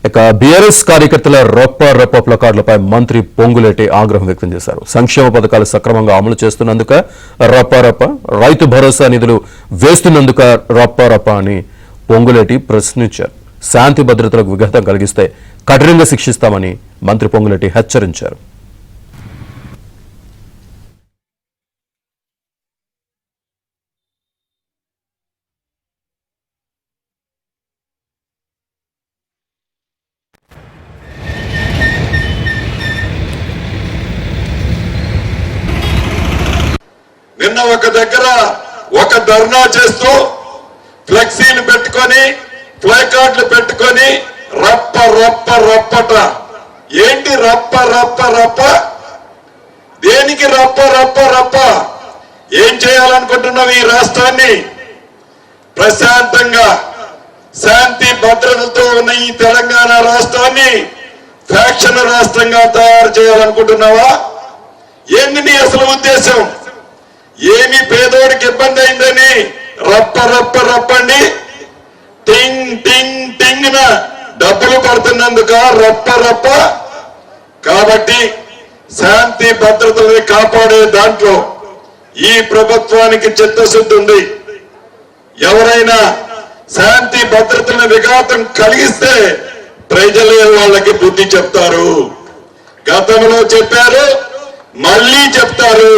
ఇక బీఆర్ఎస్ కార్యకర్తల రొప్ప ప్లకార్డులపై మంత్రి పొంగులేటి ఆగ్రహం వ్యక్తం చేశారు. సంక్షేమ పథకాలు సక్రమంగా అమలు చేస్తున్నందుక రప్ప, రైతు భరోసా నిధులు వేస్తున్నందుక రప్ప అని పొంగులేటి ప్రశ్నించారు. శాంతి భద్రతలకు విఘాతం కలిగిస్తే కఠినంగా శిక్షిస్తామని మంత్రి పొంగులేటి హెచ్చరించారు. నిన్న ఒక దగ్గర ఒక ధర్నా చేస్తూ ఫ్లెక్సీలు పెట్టుకొని ప్లేకార్డులు పెట్టుకొని రప్పట ఏంటి రప్ప దేనికి రప్ప ఏం చేయాలనుకుంటున్నావు? ఈ రాష్ట్రాన్ని ప్రశాంతంగా శాంతి భద్రతలతో ఉన్న ఈ తెలంగాణ రాష్ట్రాన్ని ఫ్యాక్షన్ రాష్ట్రంగా తయారు చేయాలనుకుంటున్నావా? ఏంది నీ అసలు ఉద్దేశం? ఏమి పేదోడికి ఇబ్బంది అయిందని రప్పండి టింగ్ డబ్బులు పడుతున్నందుక రప్ప. కాబట్టి శాంతి భద్రతల్ని కాపాడే దాంట్లో ఈ ప్రభుత్వానికి చిత్తశుద్ధి ఉంది. ఎవరైనా శాంతి భద్రతలను విఘాతం కలిగిస్తే ప్రజలే వాళ్ళకి బుద్ధి చెప్తారు. గతంలో చెప్పారు, మళ్ళీ చెప్తారు.